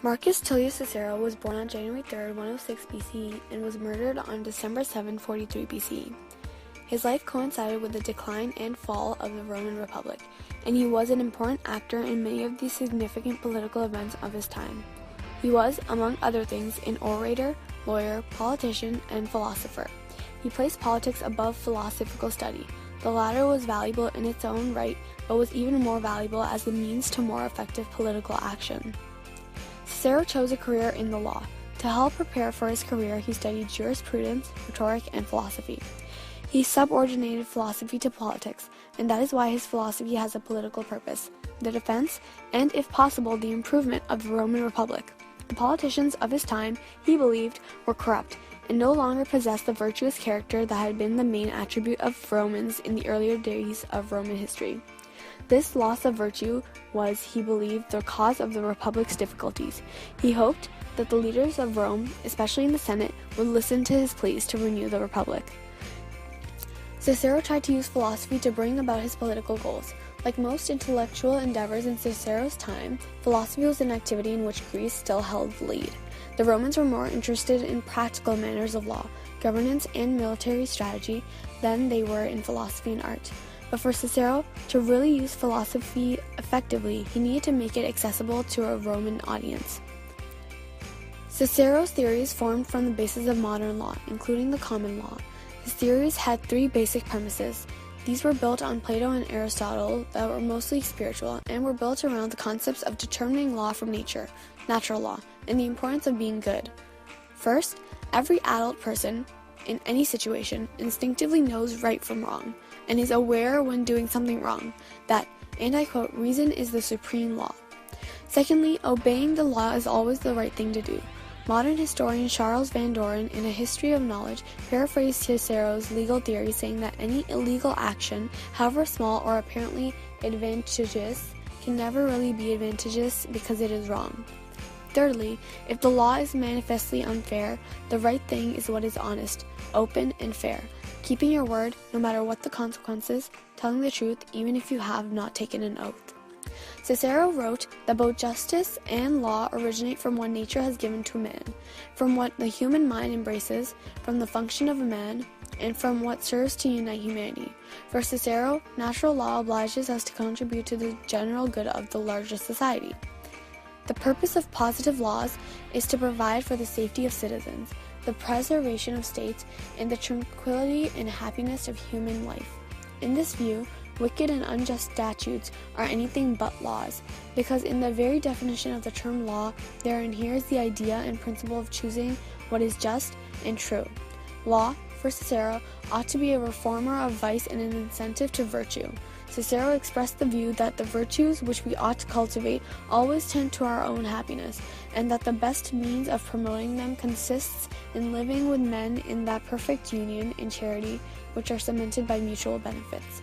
Marcus Tullius Cicero was born on January 3, 106 BCE and was murdered on December 7, 43 BCE. His life coincided with the decline and fall of the Roman Republic, and he was an important actor in many of the significant political events of his time. He was, among other things, an orator, lawyer, politician, and philosopher. He placed politics above philosophical study. The latter was valuable in its own right, but was even more valuable as the means to more effective political action. Cicero chose a career in the law. To help prepare for his career, he studied jurisprudence, rhetoric, and philosophy. He subordinated philosophy to politics, and that is why his philosophy has a political purpose: the defense, and if possible, the improvement of the Roman Republic. The politicians of his time, he believed, were corrupt, and no longer possessed the virtuous character that had been the main attribute of Romans in the earlier days of Roman history. This loss of virtue was, he believed, the cause of the Republic's difficulties. He hoped that the leaders of Rome, especially in the Senate, would listen to his pleas to renew the Republic. Cicero tried to use philosophy to bring about his political goals. Like most intellectual endeavors in Cicero's time, philosophy was an activity in which Greece still held the lead. The Romans were more interested in practical manners of law, governance, and military strategy than they were in philosophy and art. But for Cicero to really use philosophy effectively, he needed to make it accessible to a Roman audience. Cicero's theories formed from the basis of modern law, including the common law. His theories had three basic premises. These were built on Plato and Aristotle that were mostly spiritual, and were built around the concepts of determining law from nature, natural law, and the importance of being good. First, every adult person, in any situation, instinctively knows right from wrong, and is aware when doing something wrong, that, and I quote, reason is the supreme law. Secondly, obeying the law is always the right thing to do. Modern historian Charles Van Doren, in A History of Knowledge, paraphrased Cicero's legal theory, saying that any illegal action, however small or apparently advantageous, can never really be advantageous because it is wrong. Thirdly, if the law is manifestly unfair, the right thing is what is honest, open, and fair, keeping your word no matter what the consequences, telling the truth even if you have not taken an oath. Cicero wrote that both justice and law originate from what nature has given to man, from what the human mind embraces, from the function of a man, and from what serves to unite humanity. For Cicero, natural law obliges us to contribute to the general good of the larger society. The purpose of positive laws is to provide for the safety of citizens, the preservation of states, and the tranquility and happiness of human life. In this view, wicked and unjust statutes are anything but laws, because in the very definition of the term law, there inheres the idea and principle of choosing what is just and true. Law, for Cicero, ought to be a reformer of vice and an incentive to virtue. Cicero expressed the view that the virtues which we ought to cultivate always tend to our own happiness, and that the best means of promoting them consists in living with men in that perfect union and charity which are cemented by mutual benefits.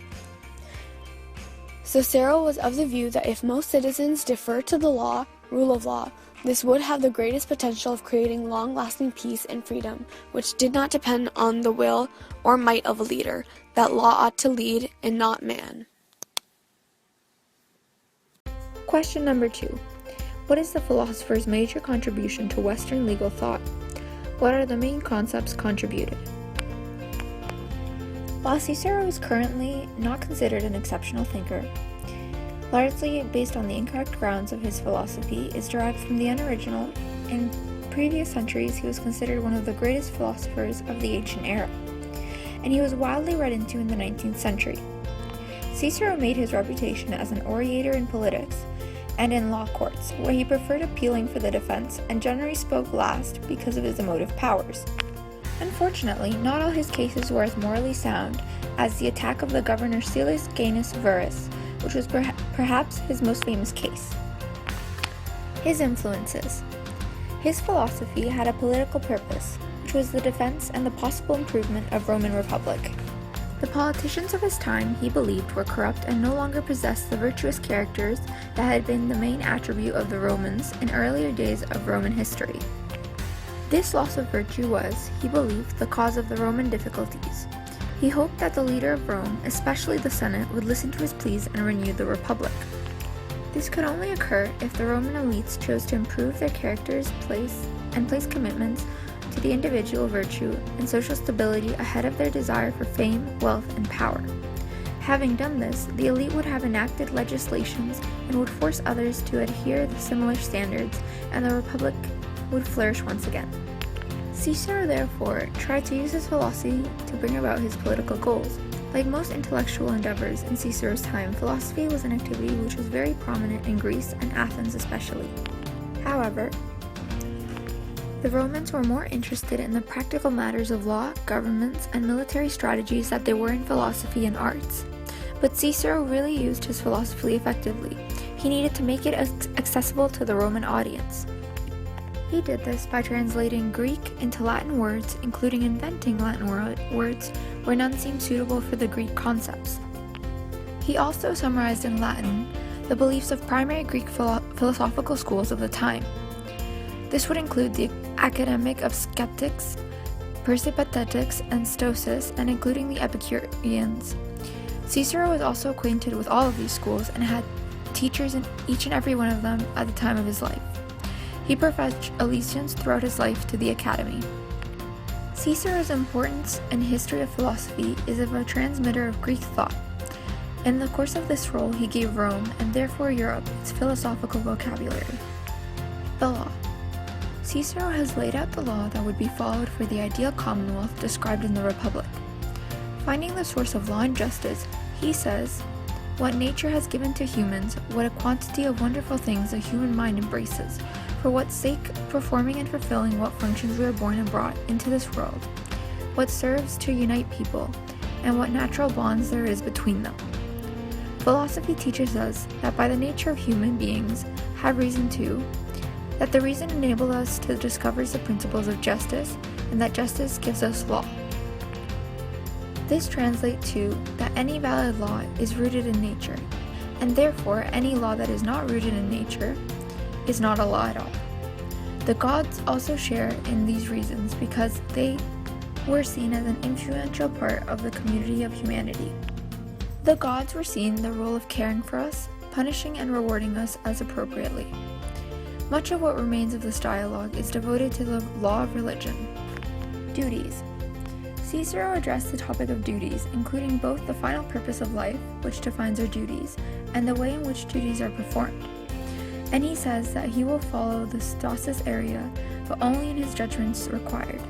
Cicero was of the view that if most citizens defer to the law, rule of law, this would have the greatest potential of creating long-lasting peace and freedom, which did not depend on the will or might of a leader, that law ought to lead and not man. Question number 2. What is the philosopher's major contribution to Western legal thought? What are the main concepts contributed? While Cicero is currently not considered an exceptional thinker, largely based on the incorrect grounds of his philosophy is derived from the unoriginal. In previous centuries, he was considered one of the greatest philosophers of the ancient era, and he was widely read into in the 19th century. Cicero made his reputation as an orator in politics and in law courts, where he preferred appealing for the defense and generally spoke last because of his emotive powers. Unfortunately, not all his cases were as morally sound as the attack of the governor Silius Gaius Verus, which was perhaps his most famous case. His influences. His philosophy had a political purpose, which was the defense and the possible improvement of Roman Republic. The politicians of his time, he believed, were corrupt and no longer possessed the virtuous characters that had been the main attribute of the Romans in earlier days of Roman history. This loss of virtue was, he believed, the cause of the Roman difficulties. He hoped that the leader of Rome, especially the Senate, would listen to his pleas and renew the Republic. This could only occur if the Roman elites chose to improve their characters, place commitments to the individual virtue and social stability ahead of their desire for fame, wealth, and power. Having done this, the elite would have enacted legislations and would force others to adhere to similar standards, and the Republic would flourish once again. Cicero, therefore, tried to use his philosophy to bring about his political goals. Like most intellectual endeavors in Cicero's time, philosophy was an activity which was very prominent in Greece and Athens especially. However, the Romans were more interested in the practical matters of law, governments, and military strategies than they were in philosophy and arts. But Cicero really used his philosophy effectively. He needed to make it accessible to the Roman audience. He did this by translating Greek into Latin words, including inventing Latin words where none seemed suitable for the Greek concepts. He also summarized in Latin the beliefs of primary Greek philosophical schools of the time. This would include the academic of skeptics, Peripatetics, and Stoics, and including the Epicureans. Cicero was also acquainted with all of these schools and had teachers in each and every one of them at the time of his life. He professed allegiance throughout his life to the academy. Cicero's importance in history of philosophy is of a transmitter of Greek thought. In the course of this role, he gave Rome, and therefore Europe, its philosophical vocabulary. The law. Cicero has laid out the law that would be followed for the ideal commonwealth described in the Republic. Finding the source of law and justice, he says, "What nature has given to humans, what a quantity of wonderful things the human mind embraces, for what sake, performing and fulfilling what functions we are born and brought into this world, what serves to unite people, and what natural bonds there is between them." Philosophy teaches us that by the nature of human beings have reason to, that the reason enables us to discover the principles of justice, and that justice gives us law. This translates to that any valid law is rooted in nature, and therefore any law that is not rooted in nature is not a law at all. The gods also share in these reasons because they were seen as an influential part of the community of humanity. The gods were seen the role of caring for us, punishing and rewarding us as appropriately. Much of what remains of this dialogue is devoted to the law of religion. Duties. Cicero addressed the topic of duties, including both the final purpose of life, which defines our duties, and the way in which duties are performed. And he says that he will follow the Stoics area, but only in his judgments required.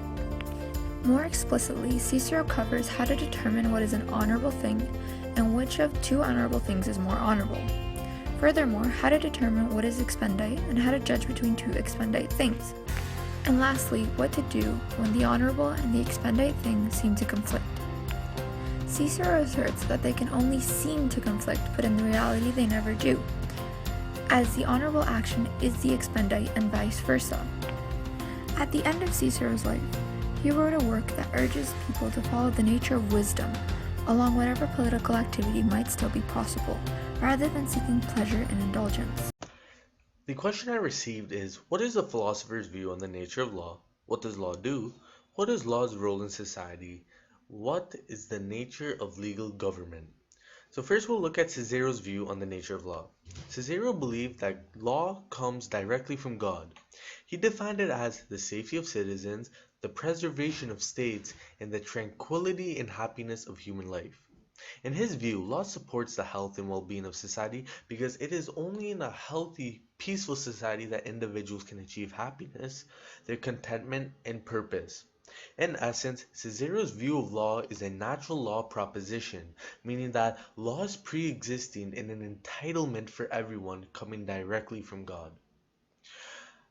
More explicitly, Cicero covers how to determine what is an honorable thing, and which of two honorable things is more honorable. Furthermore, how to determine what is expendite, and how to judge between two expendite things. And lastly, what to do when the honorable and the expendite things seem to conflict. Cicero asserts that they can only seem to conflict, but in reality they never do, as the honorable action is the expendite and vice versa. At the end of Cicero's life, he wrote a work that urges people to follow the nature of wisdom, along whatever political activity might still be possible, rather than seeking pleasure and indulgence. The question I received is, what is the philosopher's view on the nature of law? What does law do? What is law's role in society? What is the nature of legal government? So first we'll look at Cicero's view on the nature of law. Cicero believed that law comes directly from God. He defined it as the safety of citizens, the preservation of states, and the tranquility and happiness of human life. In his view, law supports the health and well-being of society because it is only in a healthy, peaceful society that individuals can achieve happiness, their contentment, and purpose. In essence, Cicero's view of law is a natural law proposition, meaning that law is pre-existing and an entitlement for everyone coming directly from God.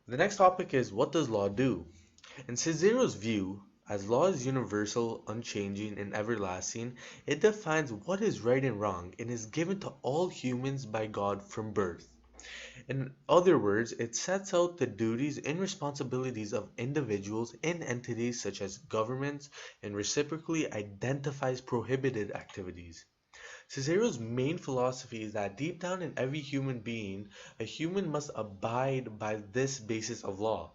The next topic is, what does law do? In Cicero's view, as law is universal, unchanging, and everlasting, it defines what is right and wrong and is given to all humans by God from birth. In other words, it sets out the duties and responsibilities of individuals and entities such as governments and reciprocally identifies prohibited activities. Cicero's main philosophy is that deep down in every human being, a human must abide by this basis of law.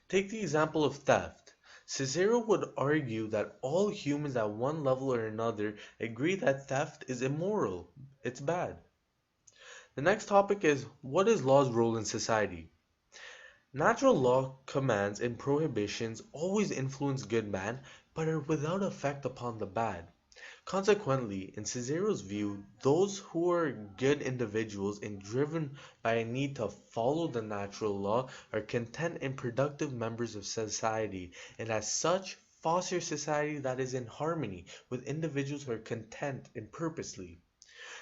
Take the example of theft. Cicero would argue that all humans at one level or another agree that theft is immoral, it's bad. The next topic is what is law's role in society? Natural law commands and prohibitions always influence good man, but are without effect upon the bad. Consequently, in Cicero's view, those who are good individuals and driven by a need to follow the natural law are content and productive members of society, and as such, foster society that is in harmony with individuals who are content and purposely.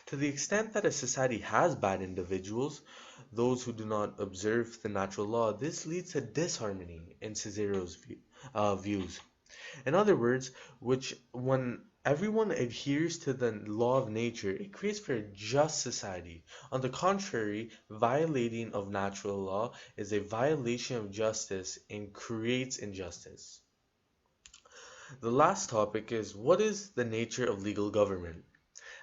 To the extent that a society has bad individuals, those who do not observe the natural law, this leads to disharmony in Cicero's views. In other words, which when everyone adheres to the law of nature, it creates for a just society. On the contrary, violating of natural law is a violation of justice and creates injustice. The last topic is what is the nature of legal government?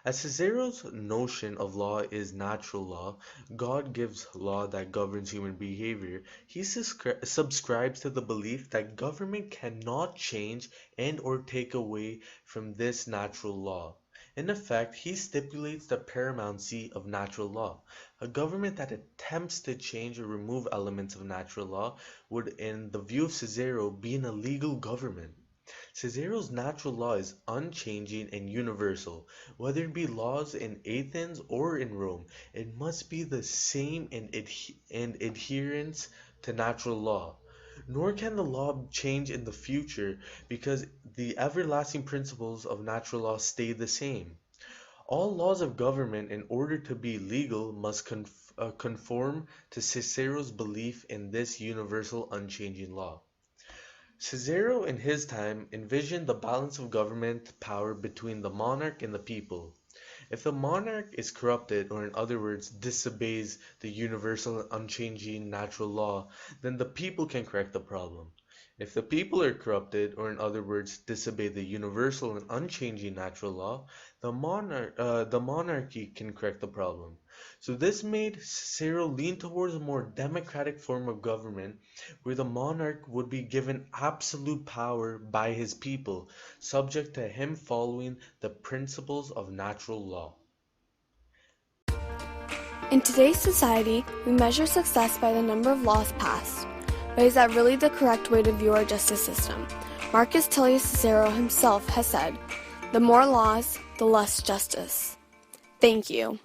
As Cicero's notion of law is natural law, God gives law that governs human behavior. He subscribes to the belief that government cannot change and or take away from this natural law. In effect, he stipulates the paramountcy of natural law. A government that attempts to change or remove elements of natural law would, in the view of Cicero, be an illegal government. Cicero's natural law is unchanging and universal. Whether it be laws in Athens or in Rome, it must be the same in adherence to natural law. Nor can the law change in the future because the everlasting principles of natural law stay the same. All laws of government, in order to be legal, must conform to Cicero's belief in this universal unchanging law. Cicero in his time envisioned the balance of government power between the monarch and the people. If the monarch is corrupted, or in other words, disobeys the universal and unchanging natural law, then the people can correct the problem. If the people are corrupted, or in other words, disobey the universal and unchanging natural law, the monarchy can correct the problem. So this made Cicero lean towards a more democratic form of government where the monarch would be given absolute power by his people, subject to him following the principles of natural law. In today's society, we measure success by the number of laws passed. But is that really the correct way to view our justice system? Marcus Tullius Cicero himself has said, "The more laws, the less justice." Thank you.